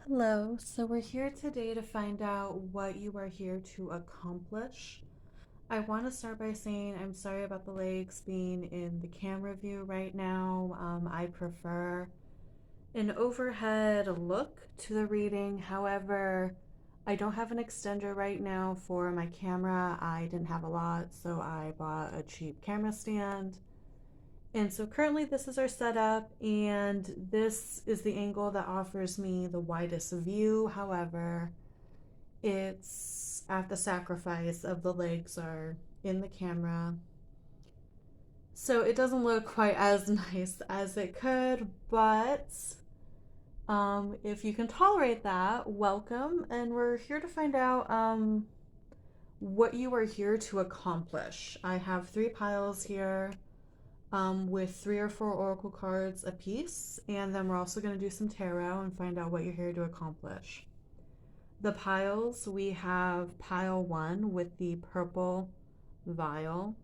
Hello, so we're here today to find out what you are here to accomplish. I want to start by saying I'm sorry about the legs being in the camera view right now. I prefer an overhead look to the reading. However, I don't have an extender right now for my camera. I didn't have a lot, so I bought a cheap camera stand. And so currently this is our setup, and this is the angle that offers me the widest view. However, it's at the sacrifice of the legs are in the camera. So it doesn't look quite as nice as it could, but if you can tolerate that, welcome. And we're here to find out what you are here to accomplish. I have three piles here with 3 or 4 oracle cards apiece, and then we're also going to do some tarot and find out what you're here to accomplish. The piles, we have pile 1 with the purple vial.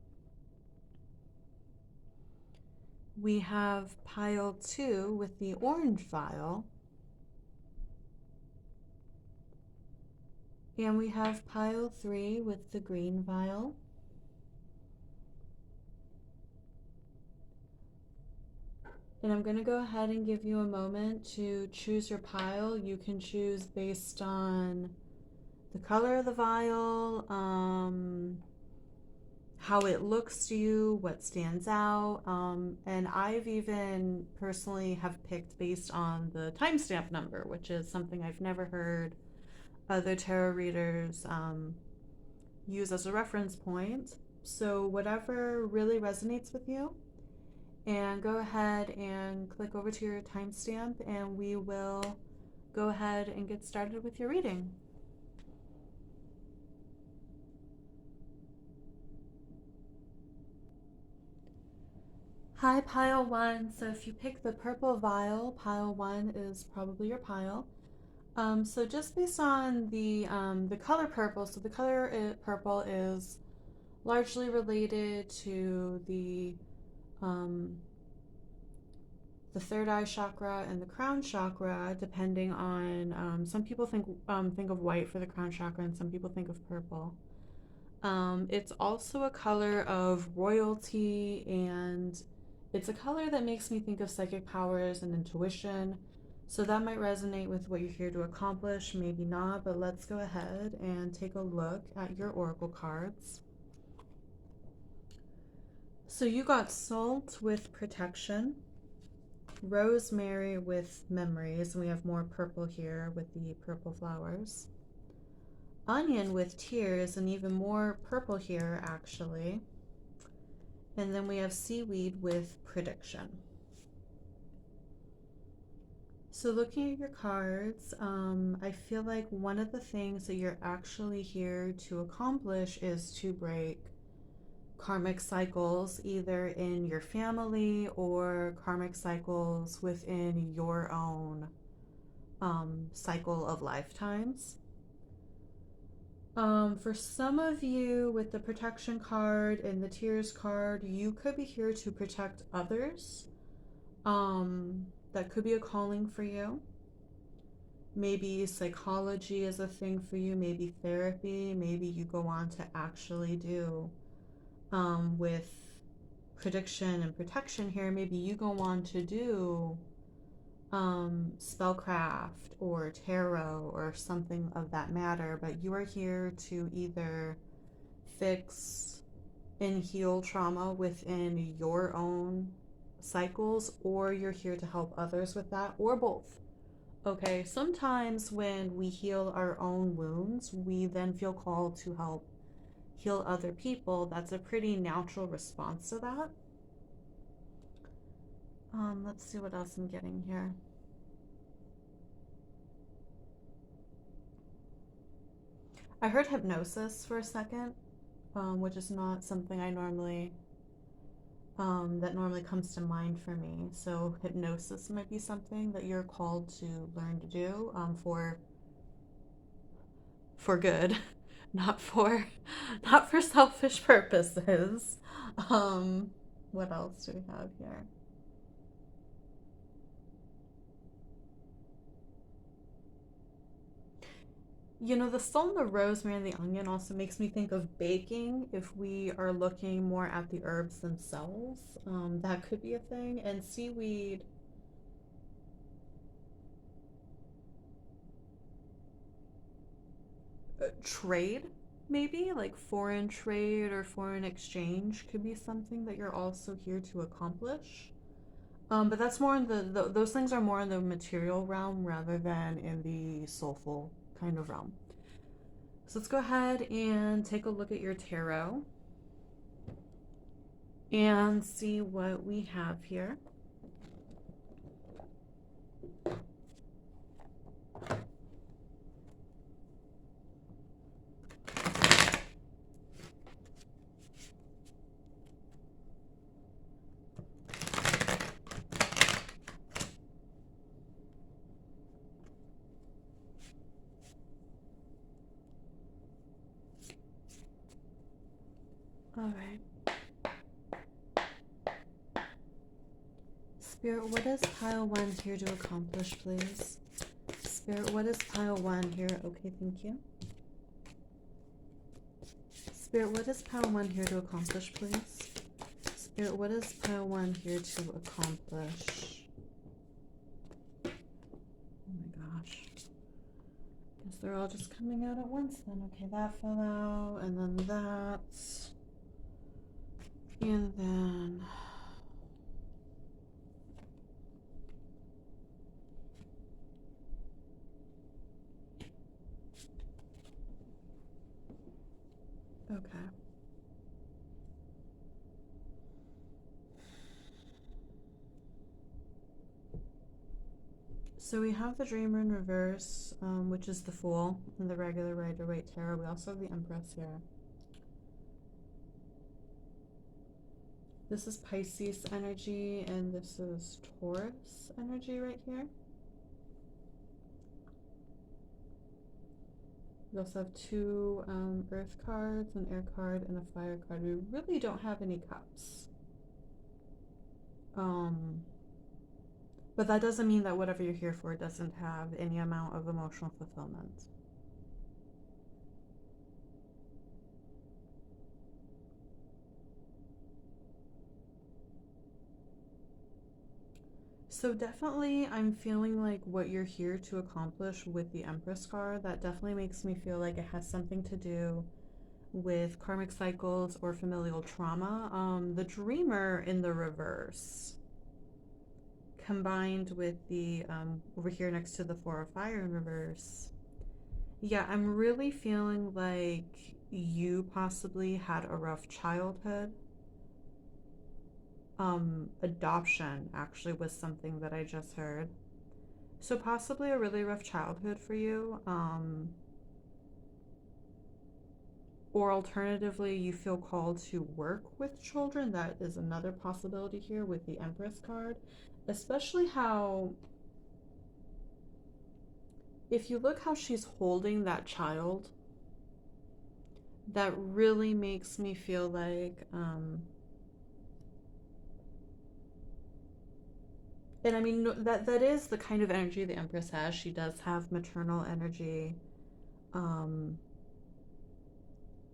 We have pile 2 with the orange vial. And we have pile 3 with the green vial. And I'm going to go ahead and give you a moment to choose your pile. You can choose based on the color of the vial, how it looks to you, what stands out. And I've even personally have picked based on the timestamp number, which is something I've never heard other tarot readers use as a reference point. So whatever really resonates with you, and go ahead and click over to your timestamp, and we will go ahead and get started with your reading. Hi, pile 1. So if you pick the purple vial, pile 1 is probably your pile. So just based on the color purple, so the color purple is largely related to um, the third eye chakra and the crown chakra, depending on some people think of white for the crown chakra, and some people think of purple. It's also a color of royalty, and it's a color that makes me think of psychic powers and intuition. So that might resonate with what you're here to accomplish, maybe not, but let's go ahead and take a look at your oracle cards. So you got Salt with protection, Rosemary with memories, and we have more purple here with the purple flowers. Onion with tears, and even more purple here actually. And then we have Seaweed with prediction. So looking at your cards, I feel like one of the things that you're actually here to accomplish is to break karmic cycles, either in your family or karmic cycles within your own cycle of lifetimes. For some of you, with the protection card and the tears card, you could be here to protect others. That could be a calling for you. Maybe psychology is a thing for you, maybe therapy, maybe you go on to actually do with prediction and protection here, maybe you go on to do spellcraft or tarot or something of that matter, but you are here to either fix and heal trauma within your own cycles, or you're here to help others with that, or both. Okay, sometimes when we heal our own wounds, we then feel called to help heal other people. That's a pretty natural response to that. Let's see what else I'm getting here. I heard hypnosis for a second, which is not something I normally that normally comes to mind for me. So hypnosis might be something that you're called to learn to do for good, not for not for selfish purposes. Um, what else do we have here? You know, the salt and the rosemary and the onion also makes me think of baking if we are looking more at the herbs themselves. That could be a thing. And seaweed, trade, maybe like foreign trade or foreign exchange could be something that you're also here to accomplish. But that's more in those things are more in the material realm rather than in the soulful kind of realm. So let's go ahead and take a look at your tarot and see what we have here. All right. Spirit, what is pile one here to accomplish, please? Spirit, what is pile one here? Okay, thank you. Spirit, what is pile one here to accomplish, please? Spirit, what is pile one here to accomplish? Oh my gosh. Guess they're all just coming out at once then. Okay, that fell out, and then that. And then. Okay. So we have the Dreamer in reverse, which is the Fool in the regular Rider-Waite Tarot. We also have the Empress here. This is Pisces energy, and this is Taurus energy right here. We also have two Earth cards, an Air card, and a Fire card. We really don't have any Cups. But that doesn't mean that whatever you're here for doesn't have any amount of emotional fulfillment. So definitely I'm feeling like what you're here to accomplish with the Empress card, that definitely makes me feel like it has something to do with karmic cycles or familial trauma. The Dreamer in the reverse combined with the over here next to the Four of Fire in reverse. Yeah, I'm really feeling like you possibly had a rough childhood. Adoption actually was something that I just heard. So possibly a really rough childhood for you. Or alternatively, you feel called to work with children. That is another possibility here with the Empress card. Especially how, if you look how she's holding that child, that really makes me feel like, and I mean, that is the kind of energy the Empress has. She does have maternal energy,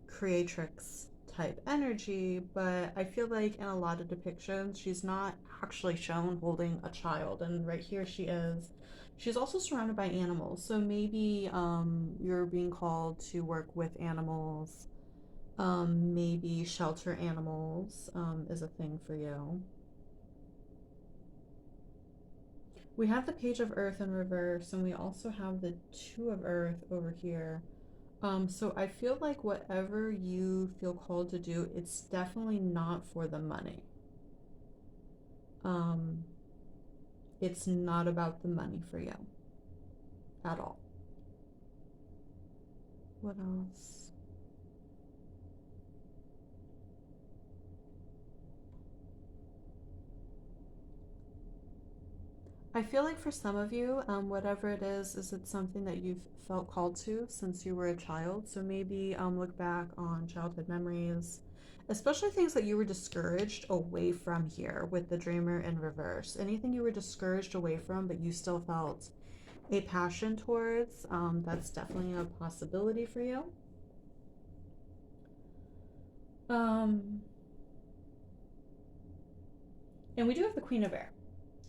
creatrix type energy, but I feel like in a lot of depictions, she's not actually shown holding a child. And right here she is. She's also surrounded by animals. So maybe you're being called to work with animals. Maybe shelter animals is a thing for you. We have the Page of Earth in reverse, and we also have the Two of Earth over here. So I feel like whatever you feel called to do, it's definitely not for the money. It's not about the money for you at all. What else? I feel like for some of you, whatever it is it something that you've felt called to since you were a child. So maybe look back on childhood memories, especially things that you were discouraged away from here with the Dreamer in reverse. Anything you were discouraged away from, but you still felt a passion towards, that's definitely a possibility for you. Um, and we do have the Queen of Air,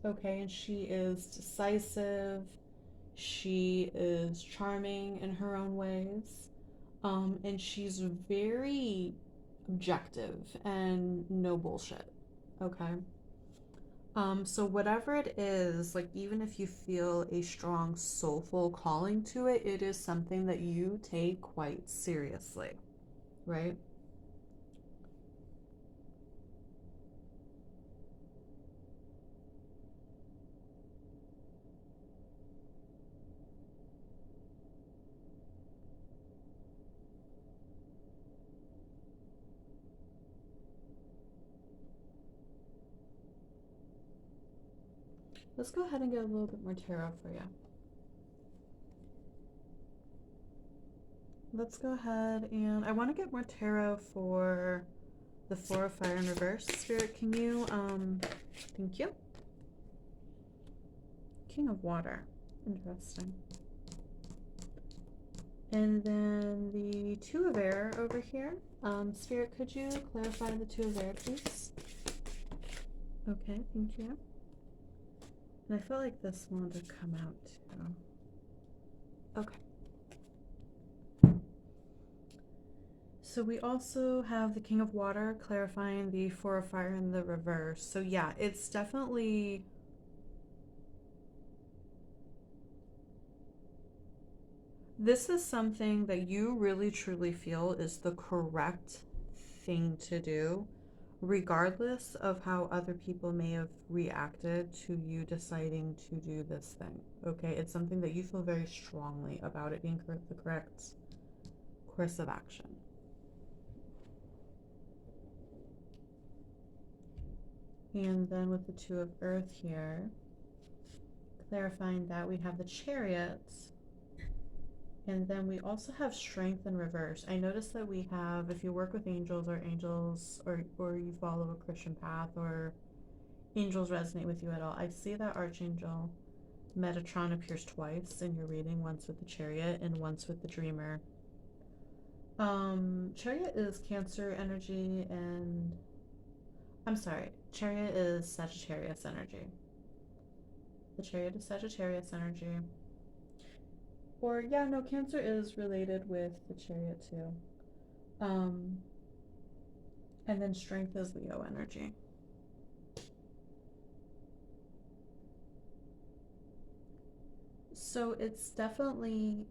okay, and she is decisive. She is charming in her own ways. And she's very objective and no bullshit. Okay. So whatever it is, like even if you feel a strong soulful calling to it, it is something that you take quite seriously, right? Let's go ahead and get a little bit more tarot for you. Let's go ahead and I want to get more tarot for the Four of Fire in reverse. Spirit, can you, thank you. King of Water. Interesting. And then the Two of Air over here. Spirit, could you clarify the Two of Air, please? Okay, thank you. And I feel like this one would come out too. Okay. So we also have the King of Water clarifying the Four of Fire in the reverse. So yeah, it's definitely... This is something that you really truly feel is the correct thing to do, regardless of how other people may have reacted to you deciding to do this thing. Okay, it's something that you feel very strongly about it being the correct course of action. And then with the Two of Earth here, clarifying that we have the Chariot, and then we also have Strength in reverse. I noticed that we have, if you work with angels, or you follow a Christian path, or angels resonate with you at all, I see that Archangel Metatron appears twice in your reading, once with the Chariot and once with the Dreamer. Chariot is Cancer energy, and I'm sorry, Chariot is Sagittarius energy. The Chariot is Sagittarius energy. Or yeah, no, Cancer is related with the Chariot too. Um, and then Strength is Leo energy. So it's definitely,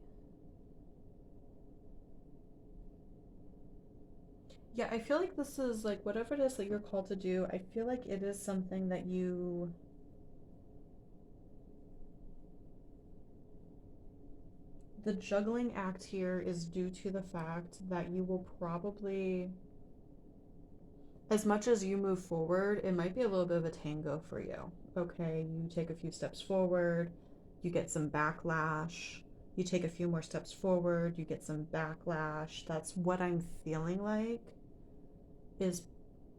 yeah, I feel like this is like whatever it is that you're called to do, I feel like it is something that you, the juggling act here is due to the fact that you will probably, as much as you move forward, it might be a little bit of a tango for you. Okay, you take a few steps forward, you get some backlash. You take a few more steps forward, you get some backlash. That's what I'm feeling like is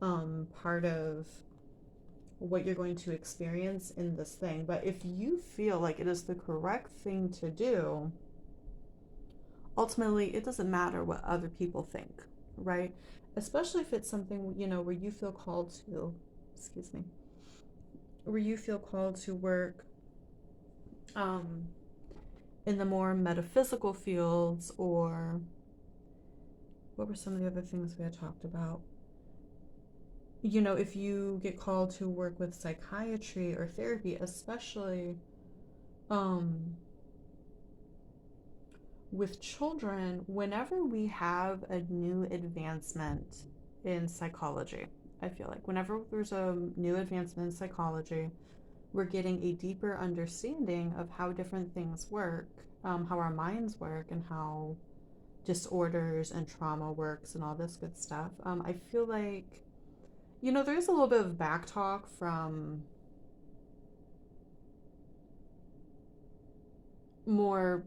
part of what you're going to experience in this thing. But if you feel like it is the correct thing to do, ultimately it doesn't matter what other people think, right? Especially if it's something, you know, where you feel called to, excuse me, where you feel called to work um, in the more metaphysical fields, or what were some of the other things we had talked about? You know, if you get called to work with psychiatry or therapy, especially um, with children, whenever we have a new advancement in psychology, I feel like whenever there's a new advancement in psychology, we're getting a deeper understanding of how different things work, how our minds work, and how disorders and trauma works and all this good stuff. I feel like, you know, there's a little bit of back talk from more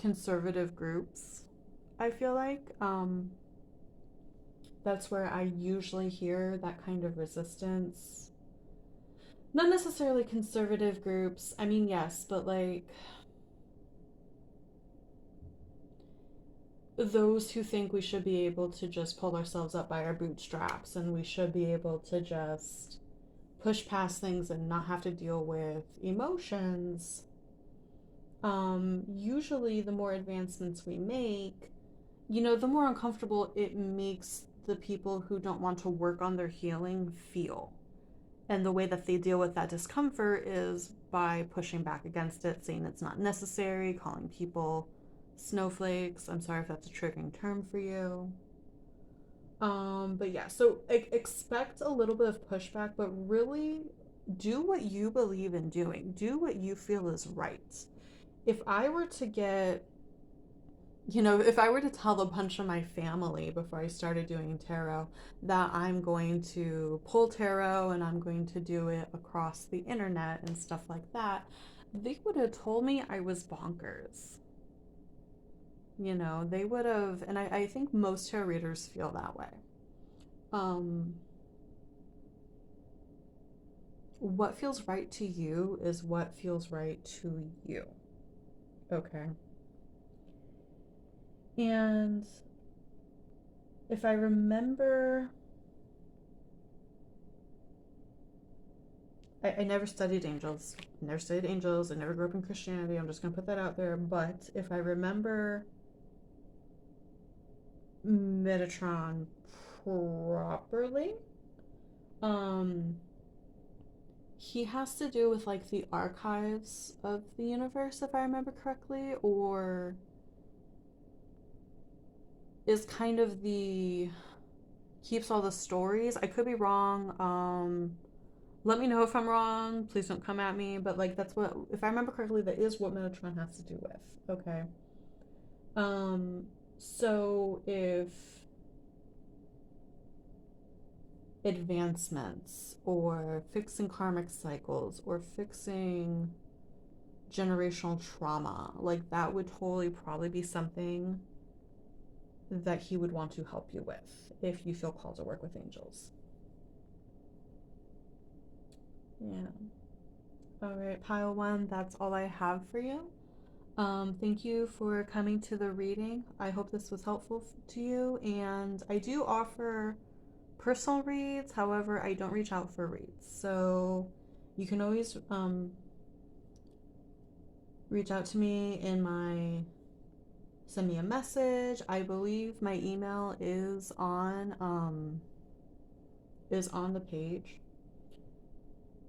conservative groups. I feel like that's where I usually hear that kind of resistance. not necessarily conservative groups. I mean, yes, but like those who think we should be able to just pull ourselves up by our bootstraps and we should be able to just push past things and not have to deal with emotions. Usually, the more advancements we make, the more uncomfortable it makes the people who don't want to work on their healing feel. And the way that they deal with that discomfort is by pushing back against it, saying it's not necessary, calling people snowflakes. I'm sorry if that's a triggering term for you. But yeah, so expect a little bit of pushback, but really do what you believe in doing. Do what you feel is right. If I were to get, if I were to tell a bunch of my family before I started doing tarot that I'm going to pull tarot and I'm going to do it across the internet and stuff like that, they would have told me I was bonkers. They would have, and I think most tarot readers feel that way. Um, what feels right to you is what feels right to you. Okay. And if I remember, I never studied angels. I never studied angels. I never grew up in Christianity. I'm just going to put that out there. But if I remember Metatron properly, um, he has to do with like the archives of the universe, if I remember correctly, or is kind of the keeps all the stories. I could be wrong. Let me know if I'm wrong. Please don't come at me. But like that's what, if I remember correctly, that is what Metatron has to do with. Okay. Um, so if advancements or fixing karmic cycles or fixing generational trauma, like that would totally probably be something that he would want to help you with if you feel called to work with angels. Yeah. All right, pile one, that's all I have for you. Thank you for coming to the reading. I hope this was helpful to you. And I do offer personal reads, however, I don't reach out for reads. So you can always reach out to me in my send me a message. I believe my email is on the page.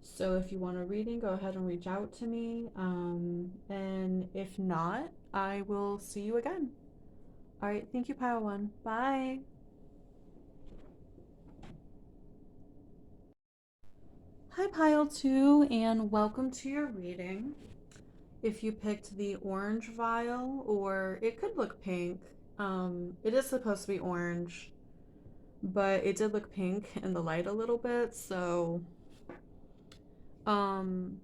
So if you want a reading, go ahead and reach out to me. And if not, I will see you again. All right, thank you, Pile One. Bye. Hi, Pile Two, and welcome to your reading. If you picked the orange vial, or it could look pink, it is supposed to be orange, but it did look pink in the light a little bit, so um,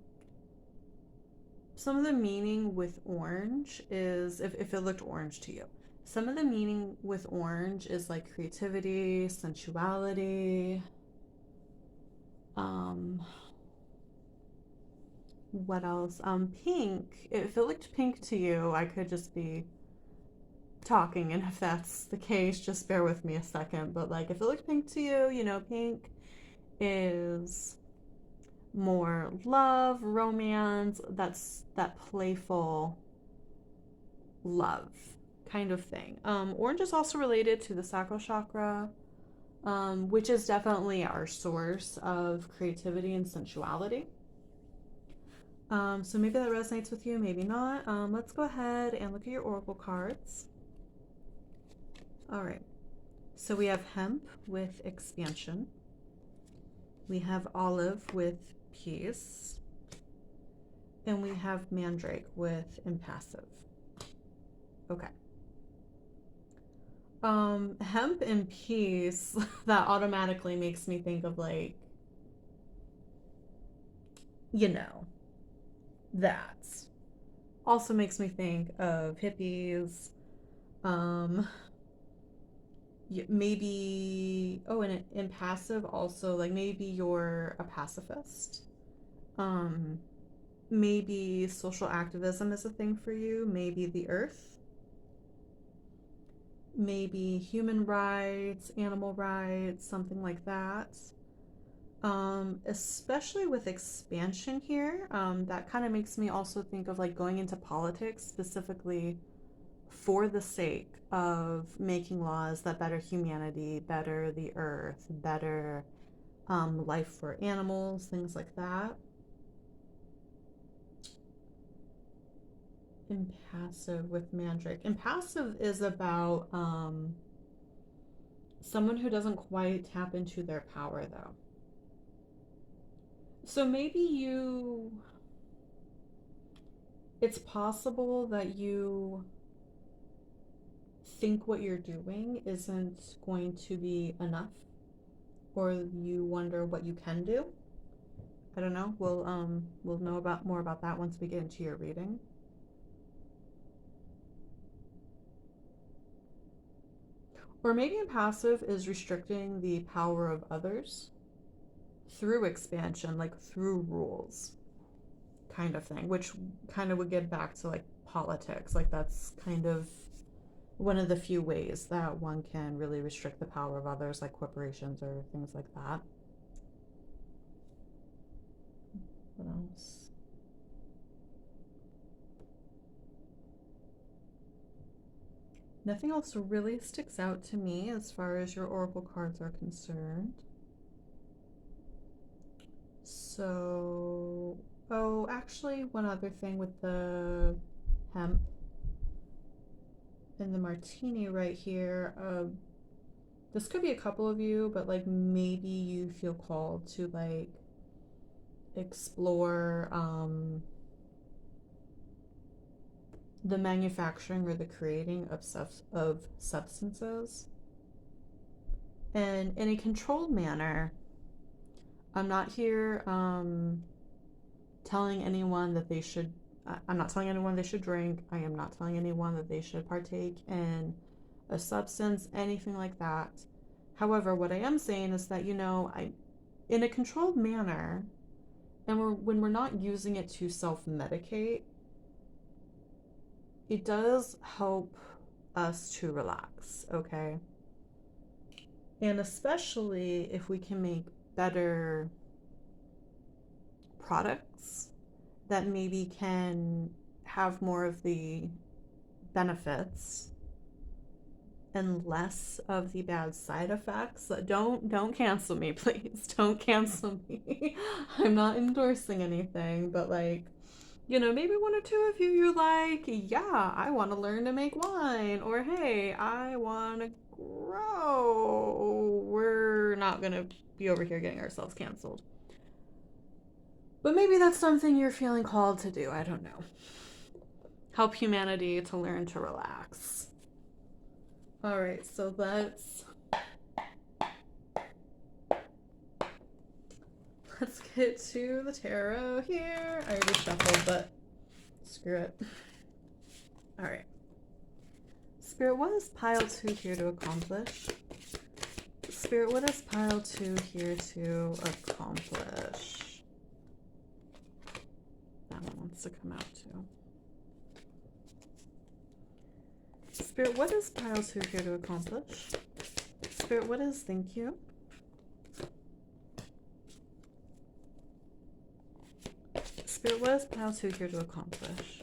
some of the meaning with orange is if it looked orange to you. Some of the meaning with orange is like creativity, sensuality. Um, what else? Pink. If it looked pink to you, I could just be talking, and if that's the case, just bear with me a second. But like, if it looked pink to you, pink is more love, romance. That's that playful love kind of thing. Orange is also related to the sacral chakra, which is definitely our source of creativity and sensuality. So maybe that resonates with you, maybe not. Let's go ahead and look at your oracle cards. All right. So we have hemp with expansion. We have olive with peace. And we have mandrake with impassive. Okay. Hemp and peace, that automatically makes me think of like, you know, that. Also makes me think of hippies. Um, maybe, oh, and impassive also, like maybe you're a pacifist. Um, Maybe social activism is a thing for you, maybe the earth, maybe human rights, animal rights, something like that. Especially with expansion here, that kind of makes me also think of like going into politics specifically for the sake of making laws that better humanity, better the earth, better life for animals, things like that. Impassive with Mandrake. Impassive is about someone who doesn't quite tap into their power, though. So maybe it's possible that you think what you're doing isn't going to be enough, or you wonder what you can do. I don't know. We'll know about more about that once we get into your reading. Or maybe impassive is restricting the power of others through expansion, like through rules, kind of thing, which kind of would get back to like politics. Like that's kind of one of the few ways that one can really restrict the power of others, like corporations or things like that. What else? Nothing else really sticks out to me as far as your oracle cards are concerned. So, oh, actually, one other thing with the hemp and the martini right here. This could be a couple of you, but like maybe you feel called to like explore the manufacturing or the creating of substances, and in a controlled manner. I'm not here telling anyone that they should. I'm not telling anyone they should drink. I am not telling anyone that they should partake in a substance, anything like that. However, what I am saying is that, in a controlled manner, and when we're not using it to self medicate, it does help us to relax, okay? And especially if we can make better products that maybe can have more of the benefits and less of the bad side effects. Don't cancel me, please. Don't cancel me. I'm not endorsing anything, but like, maybe one or two of you, you're like, yeah, I want to learn to make wine, or hey, I want to grow. We're not going to be over here getting ourselves canceled. But maybe that's something you're feeling called to do. I don't know. Help humanity to learn to relax. All right, so let's get to the tarot here. I already shuffled, but screw it. All right. Spirit, what is pile 2 here to accomplish? Spirit, what is pile 2 here to accomplish? That one wants to come out too. Spirit, what is pile 2 here to accomplish? Spirit, what is thank you? Spirit, what is pile 2 here to accomplish?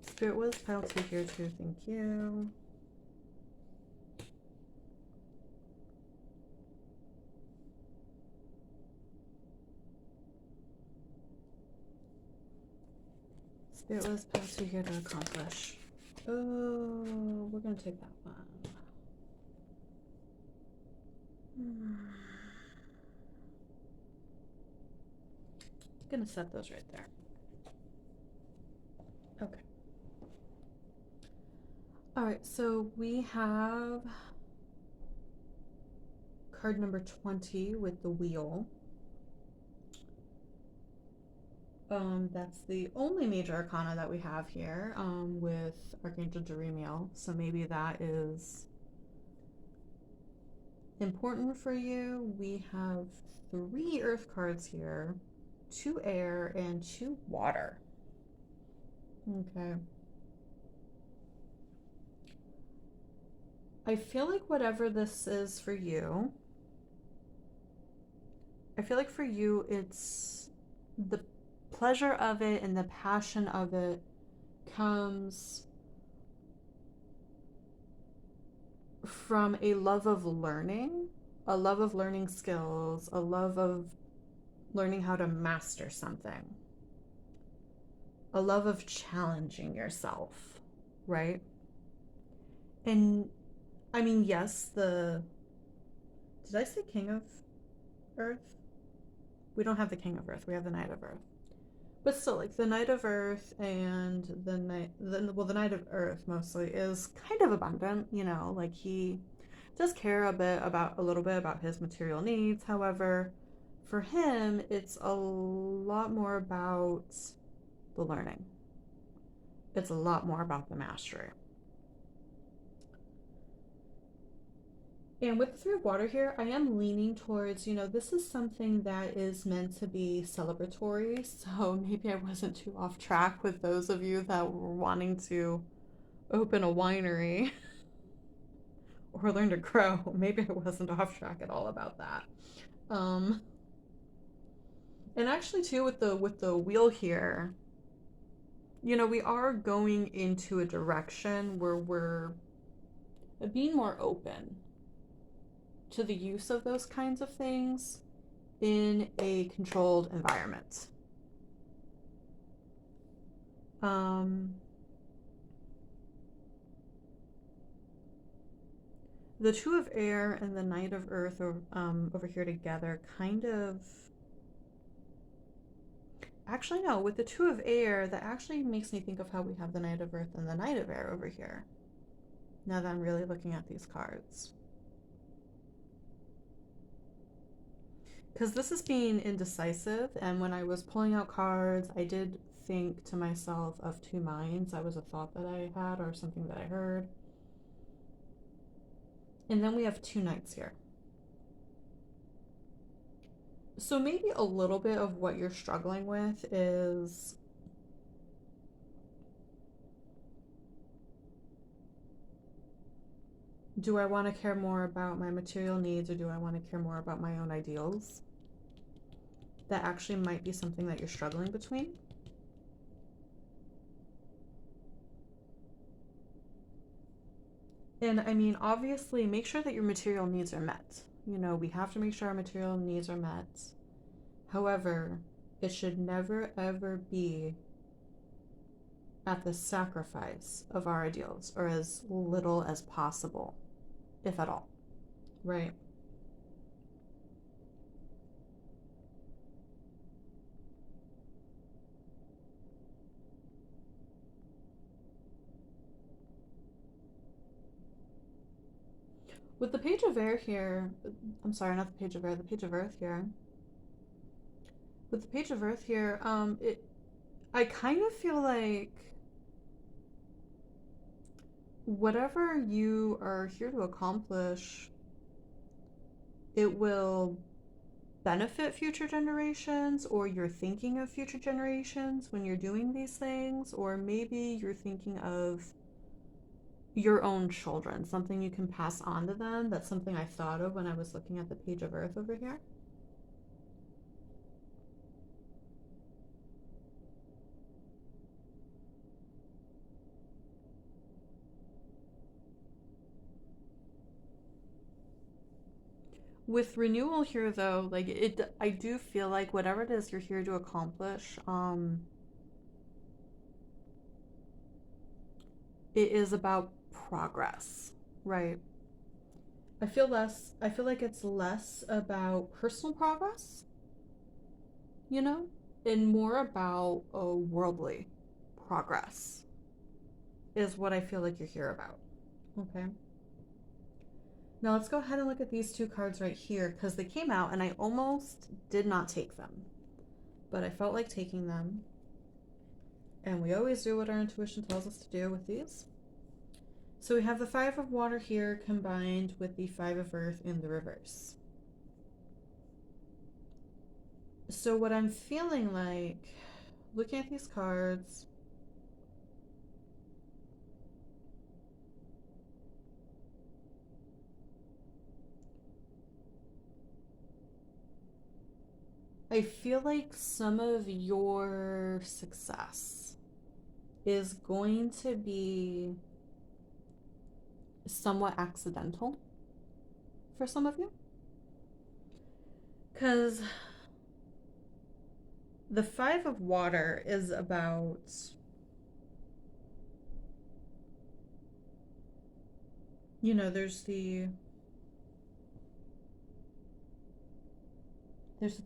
Spirit, what is pile 2 here to thank you? Spirit, what is pile 2 here to accomplish? Oh, we're gonna take that one. Gonna set those right there. Okay. All right, so we have card number 20 with the wheel. That's the only major arcana that we have here, with Archangel Jeremiel. So maybe that is important for you. We have 3 earth cards here, 2 air, and 2 water. Okay. I feel like whatever this is for you, I feel like for you, it's the pleasure of it and the passion of it comes from a love of learning skills, a love of learning how to master something, a love of challenging yourself, right? And I mean, yes, did I say King of Earth? We don't have the King of Earth, we have the Knight of Earth. But still, like the Knight of Earth and the Knight of Earth mostly is kind of abundant, like he does care a little bit about his material needs. However, for him, it's a lot more about the learning. It's a lot more about the mastery. And with the 3 of water here, I am leaning towards, this is something that is meant to be celebratory. So maybe I wasn't too off track with those of you that were wanting to open a winery or learn to grow. Maybe I wasn't off track at all about that. And actually too, with the wheel here, we are going into a direction where we're being more open to the use of those kinds of things in a controlled environment. The 2 of air and the Knight of Earth over here together kind of... Actually, no, with the 2 of air, that actually makes me think of how we have the Knight of Earth and the Knight of Air over here. Now that I'm really looking at these cards. Because this is being indecisive, and when I was pulling out cards, I did think to myself of 2 minds. That was a thought that I had or something that I heard. And then we have 2 knights here. So maybe a little bit of what you're struggling with is do I want to care more about my material needs or do I want to care more about my own ideals? That actually might be something that you're struggling between. And I mean, obviously, make sure that your material needs are met. We have to make sure our material needs are met. However, it should never ever be at the sacrifice of our ideals, or as little as possible, if at all, right? With the Page of Air here, I'm sorry, not the Page of Air, the Page of Earth here. With the Page of Earth here, I kind of feel like whatever you are here to accomplish, it will benefit future generations, or you're thinking of future generations when you're doing these things, or maybe you're thinking of your own children, something you can pass on to them. That's something I thought of when I was looking at the Page of Earth over here. With renewal here though, like I do feel like whatever it is you're here to accomplish, it is about progress, right? I feel like it's less about personal progress, and more about worldly progress is what I feel like you're here about. Okay. Now let's go ahead and look at these 2 cards right here, because they came out and I almost did not take them, but I felt like taking them, and we always do what our intuition tells us to do with these. So we have the Five of Water here combined with the Five of Earth in the reverse. So what I'm feeling like, looking at these cards, I feel like some of your success is going to be somewhat accidental for some of you. Because the Five of Water is about there's the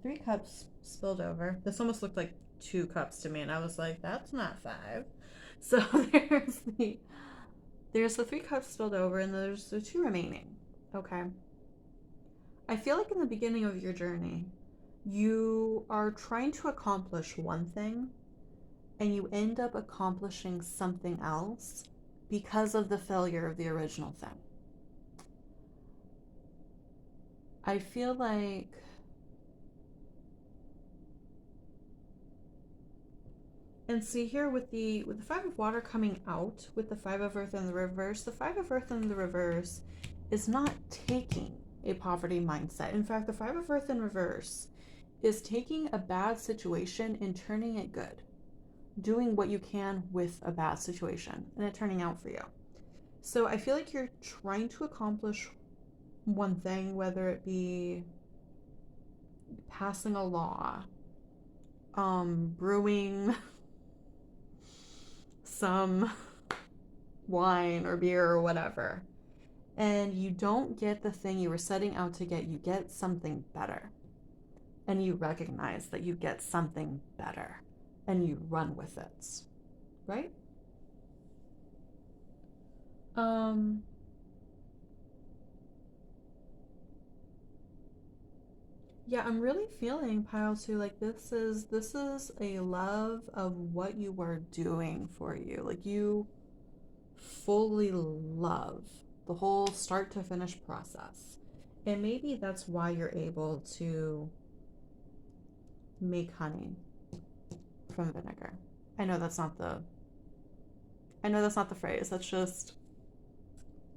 three cups spilled over. This almost looked like two cups to me, and I was like, that's not five. So there's the three cups spilled over, and there's the two remaining. Okay. I feel like in the beginning of your journey, you are trying to accomplish one thing, and you end up accomplishing something else because of the failure of the original thing. I feel like and see here with the Five of Water coming out with the Five of Earth in the reverse, the Five of Earth in the reverse is not taking a poverty mindset. In fact, the Five of Earth in reverse is taking a bad situation and turning it good. Doing what you can with a bad situation and it turning out for you. So I feel like you're trying to accomplish one thing, whether it be passing a law, brewing some wine or beer or whatever, and you don't get the thing you were setting out to get, you get something better. And you recognize that you get something better and you run with it, right? Yeah, I'm really feeling pile two like this is a love of what you are doing for you. Like you fully love the whole start to finish process. And maybe that's why you're able to make honey from vinegar. I know that's not the I know that's not the phrase. That's just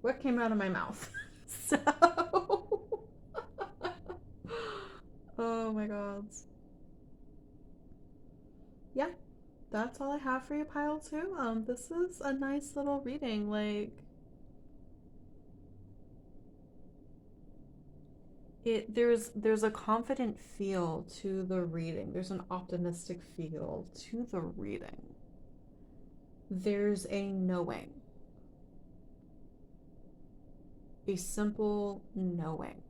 what came out of my mouth. So oh my god. Yeah, that's all I have for you, pile two. This is a nice little reading. Like there's a confident feel to the reading. There's an optimistic feel to the reading. There's a knowing. A simple knowing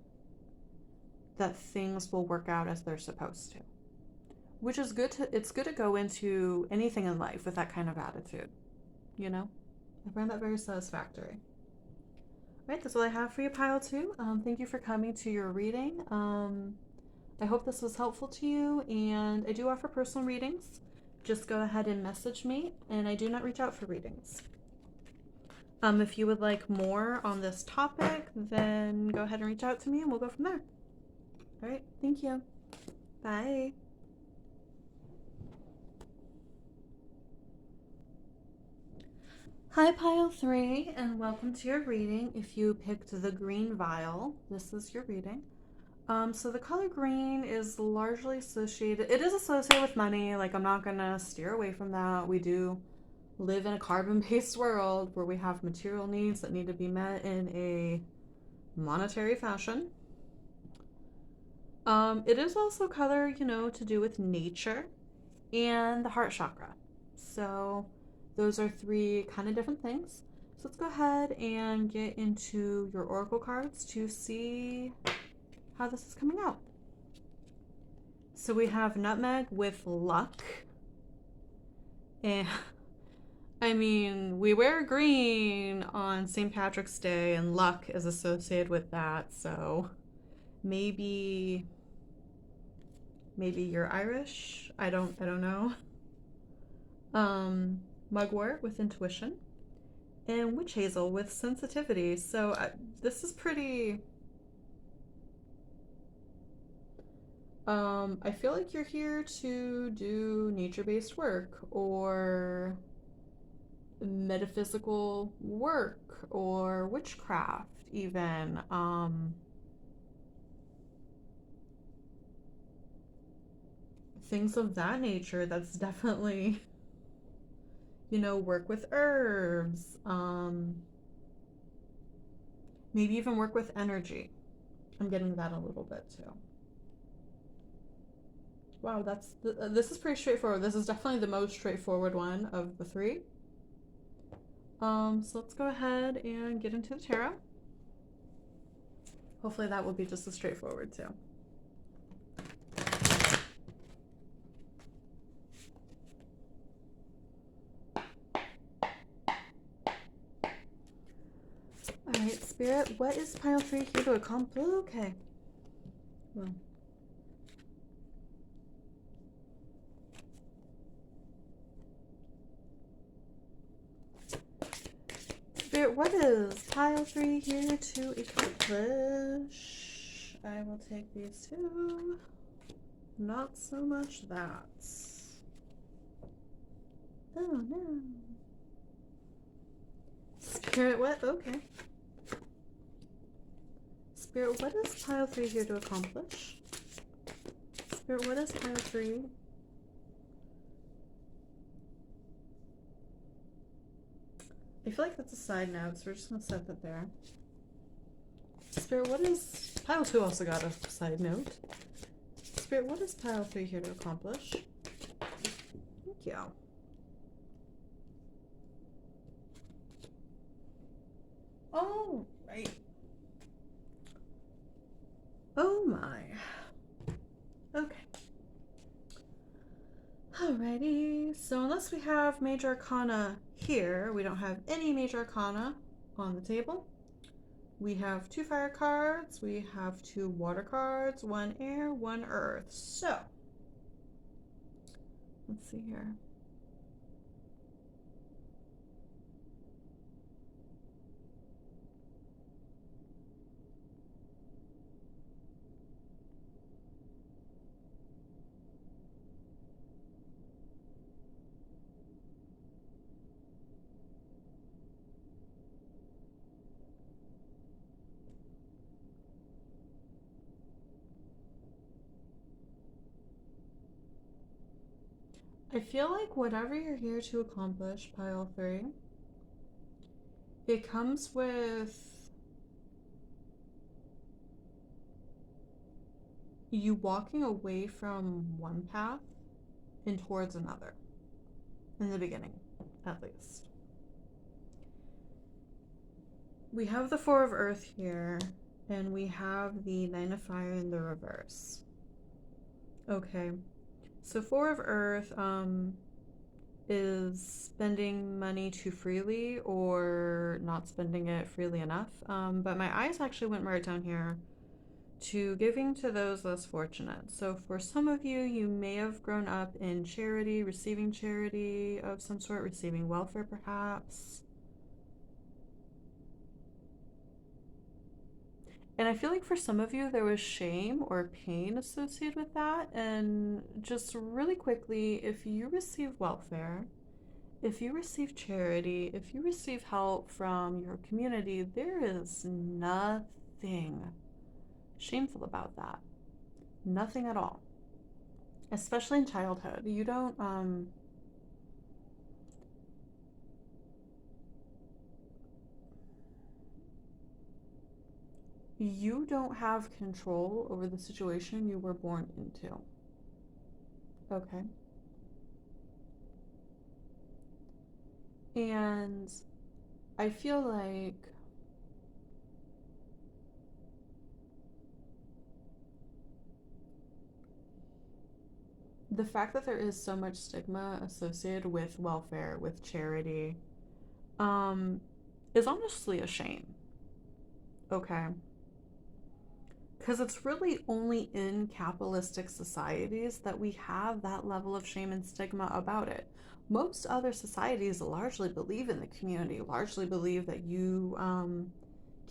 that things will work out as they're supposed to. Which is it's good to go into anything in life with that kind of attitude, you know? I find that very satisfactory. All right, that's all I have for you, pile two. Thank you for coming to your reading. I hope this was helpful to you, and I do offer personal readings. Just go ahead and message me, and I do not reach out for readings. If you would like more on this topic, then go ahead and reach out to me, and we'll go from there. All right, thank you. Bye. Hi, pile three, and welcome to your reading. If you picked the green vial, this is your reading. So the color green is largely associated, it is associated with money. Like, I'm not gonna steer away from that. We do live in a carbon-based world where we have material needs that need to be met in a monetary fashion. It is also color, to do with nature and the heart chakra. So those are three kind of different things. So let's go ahead and get into your oracle cards to see how this is coming out. So we have nutmeg with luck. And I mean, we wear green on St. Patrick's Day and luck is associated with that. So maybe you're Irish. I don't know. Mugwort with intuition. and witch hazel with sensitivity. So this is pretty. I feel like you're here to do nature-based work or metaphysical work or witchcraft, even. Things of that nature. That's definitely, work with herbs. Maybe even work with energy. I'm getting that a little bit too. Wow, this is pretty straightforward. This is definitely the most straightforward one of the three. So let's go ahead and get into the tarot. Hopefully that will be just as straightforward too. All right, Spirit, what is pile 3 here to accomplish? Okay. Well. Spirit, what is pile 3 here to accomplish? I will take these two. Not so much that. Oh no. Spirit, what? Okay. Spirit, what is pile 3 here to accomplish? Spirit, what is pile 3? I feel like that's a side note, so we're just gonna set that there. Spirit, what is pile 2 also got a side note. Spirit, what is pile 3 here to accomplish? Thank you. Oh, right. Oh my. Okay. Alrighty, so unless we have Major Arcana here, we don't have any Major Arcana on the table. We have 2 fire cards, we have 2 water cards, 1 air, 1 earth. So, let's see here. I feel like whatever you're here to accomplish, pile 3, it comes with you walking away from one path and towards another. In the beginning, at least. We have the 4 of earth here, and we have the 9 of fire in the reverse. Okay. So 4 of earth is spending money too freely or not spending it freely enough. But my eyes actually went right down here to giving to those less fortunate. So for some of you, you may have grown up in charity, receiving charity of some sort, receiving welfare perhaps. And I feel like for some of you, there was shame or pain associated with that. And just really quickly, if you receive welfare, if you receive charity, if you receive help from your community, there is nothing shameful about that. Nothing at all. Especially in childhood. You don't, you don't have control over the situation you were born into. Okay. And I feel like the fact that there is so much stigma associated with welfare, with charity, is honestly a shame. Okay. Because it's really only in capitalistic societies that we have that level of shame and stigma about it. Most other societies largely believe in the community, largely believe that you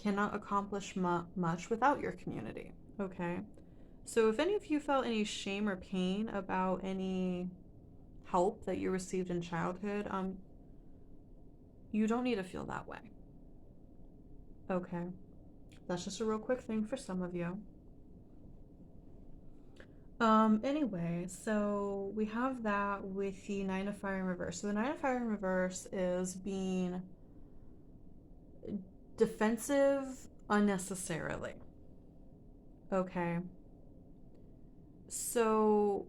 cannot accomplish much without your community. Okay. So if any of you felt any shame or pain about any help that you received in childhood, you don't need to feel that way. Okay. That's just a real quick thing for some of you. Anyway, so we have that with the Nine of Fire in reverse. So the Nine of Fire in reverse is being defensive unnecessarily. Okay. So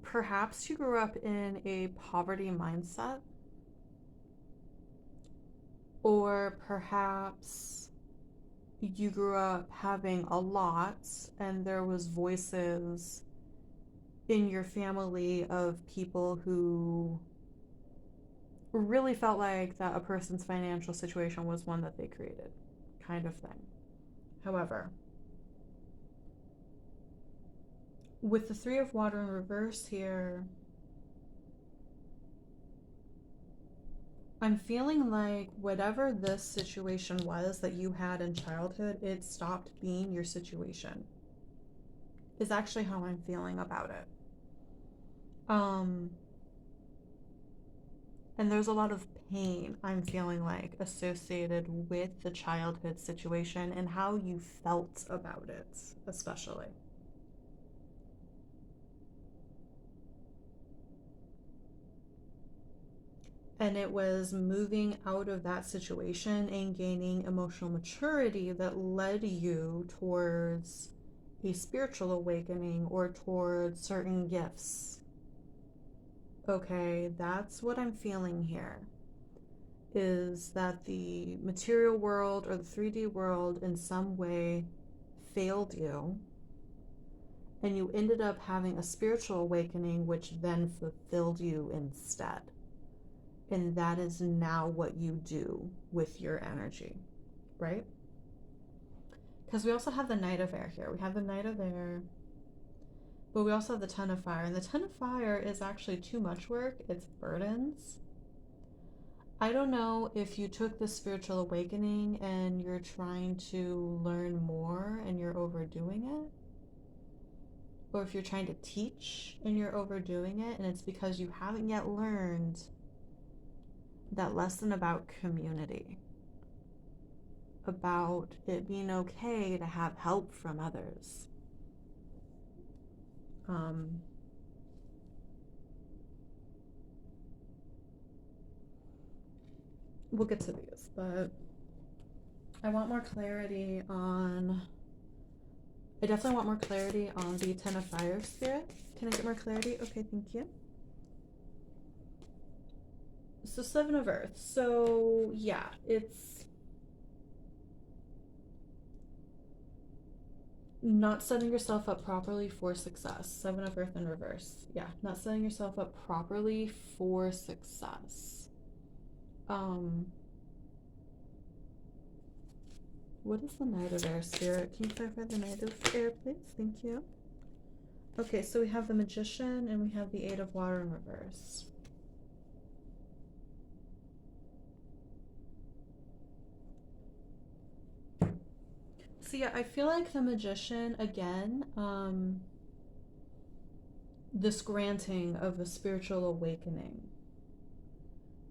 perhaps you grew up in a poverty mindset, or perhaps you grew up having a lot and there was voices in your family of people who really felt like that a person's financial situation was one that they created, kind of thing. However, with the Three of Water in reverse here, I'm feeling like whatever this situation was that you had in childhood, it stopped being your situation, is actually how I'm feeling about it. And there's a lot of pain I'm feeling like associated with the childhood situation and how you felt about it, especially. And it was moving out of that situation and gaining emotional maturity that led you towards a spiritual awakening or towards certain gifts. Okay, that's what I'm feeling here. Is that the material world or the 3D world in some way failed you, and you ended up having a spiritual awakening, which then fulfilled you instead. And that is now what you do with your energy, right? Because we also have the Knight of Air here. We have the Knight of Air, but we also have the Ten of Fire. And the Ten of Fire is actually too much work. It's burdens. I don't know if you took the spiritual awakening and you're trying to learn more and you're overdoing it, or if you're trying to teach and you're overdoing it, and it's because you haven't yet learned that lesson about community, about it being okay to have help from others. We'll get to these, but I want more clarity on. I definitely want more clarity on the Ten of Fire spirit. Can I get more clarity? Okay, thank you. So Seven of Earth. So yeah, it's not setting yourself up properly for success. Seven of Earth in reverse. Yeah, not setting yourself up properly for success. What is the Knight of Air spirit? Can you clarify the Knight of Air, please? Thank you. Okay, so we have the Magician and we have the Eight of Water in reverse. So yeah, I feel like the Magician, again, this granting of a spiritual awakening,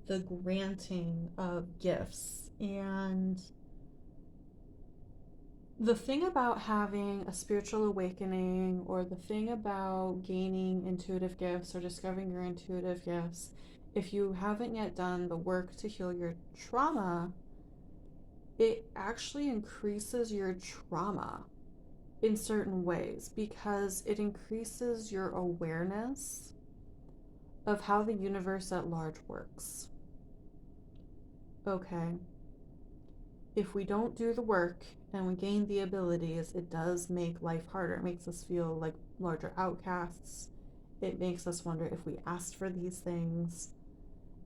the granting of gifts. And the thing about having a spiritual awakening, or the thing about gaining intuitive gifts or discovering your intuitive gifts, if you haven't yet done the work to heal your trauma, it actually increases your trauma in certain ways, because it increases your awareness of how the universe at large works. Okay. If we don't do the work and we gain the abilities, it does make life harder. It makes us feel like larger outcasts. It makes us wonder if we asked for these things.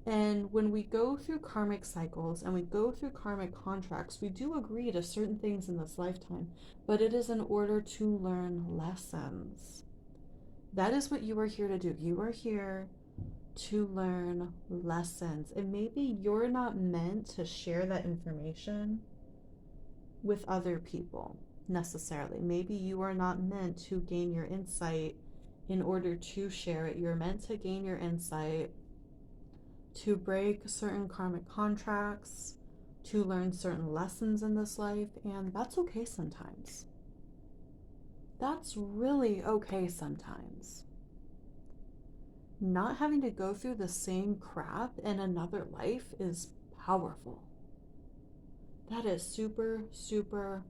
And when we go through karmic cycles and we go through karmic contracts, we do agree to certain things in this lifetime, but it is in order to learn lessons. That is what you are here to do. You are here to learn lessons. And maybe you're not meant to share that information with other people necessarily. Maybe you are not meant to gain your insight in order to share it. You're meant to gain your insight to break certain karmic contracts, to learn certain lessons in this life, and that's okay sometimes. That's really okay sometimes. Not having to go through the same crap in another life is powerful. That is super, super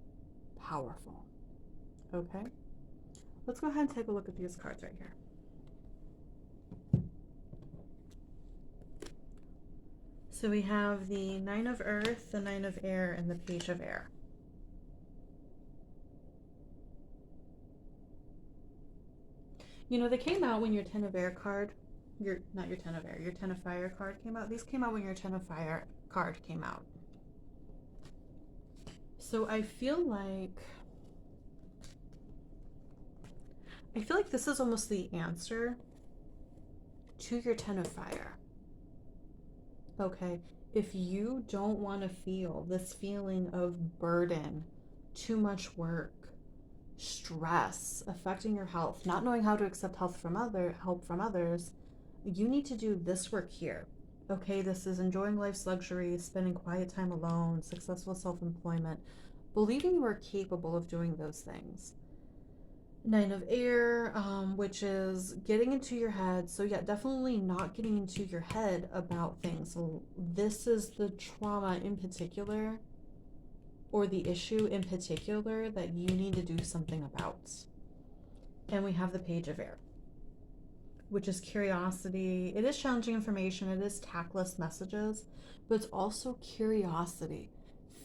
powerful. Okay? Let's go ahead and take a look at these cards right here. So we have the Nine of Earth, the Nine of Air, and the Page of Air. You know, they came out when your Ten of Air card, not your Ten of Air, your Ten of Fire card came out. These came out when your Ten of Fire card came out. So I feel like this is almost the answer to your Ten of Fire. Okay, if you don't want to feel this feeling of burden, too much work, stress affecting your health, not knowing how to accept help from others, you need to do this work here. Okay, this is enjoying life's luxuries, spending quiet time alone, successful self-employment, believing you are capable of doing those things. Nine of Air, which is getting into your head. So yeah, definitely not getting into your head about things. So this is the trauma in particular, or the issue in particular, that you need to do something about. And we have the Page of Air, which is curiosity. It is challenging information. It is tactless messages, but it's also curiosity.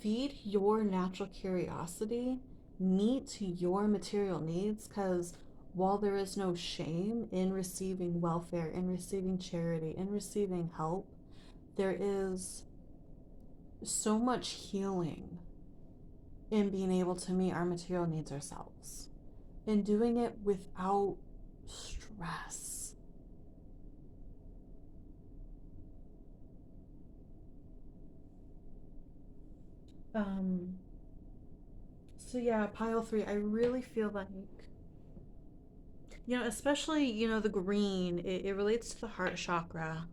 Feed your natural curiosity, meet your material needs, because while there is no shame in receiving welfare, in receiving charity, in receiving help, there is so much healing in being able to meet our material needs ourselves and doing it without stress. So yeah, pile 3, I really feel like, especially, the green, it relates to the heart chakra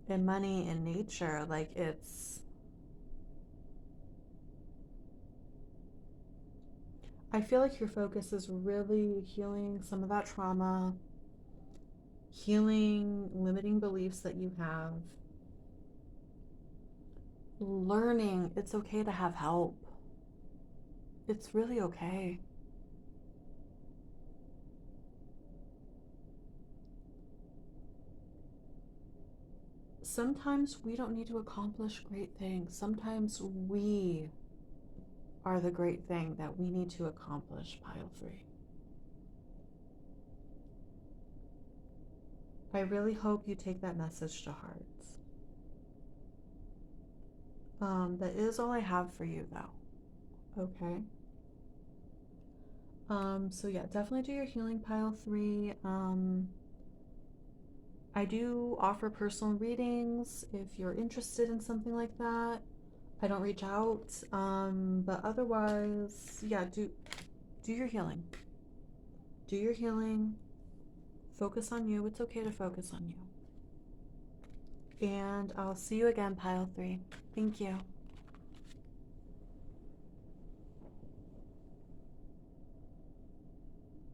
and money and nature. Like, I feel like your focus is really healing some of that trauma, healing limiting beliefs that you have, learning it's okay to have help. It's really okay. Sometimes we don't need to accomplish great things. Sometimes we are the great thing that we need to accomplish, pile 3. I really hope you take that message to heart. That is all I have for you, though. Okay. So yeah, definitely do your healing, pile 3. I do offer personal readings if you're interested in something like that. I don't reach out, but otherwise, yeah, do your healing. Do your healing. Focus on you. It's okay to focus on you. And I'll see you again, pile 3. Thank you.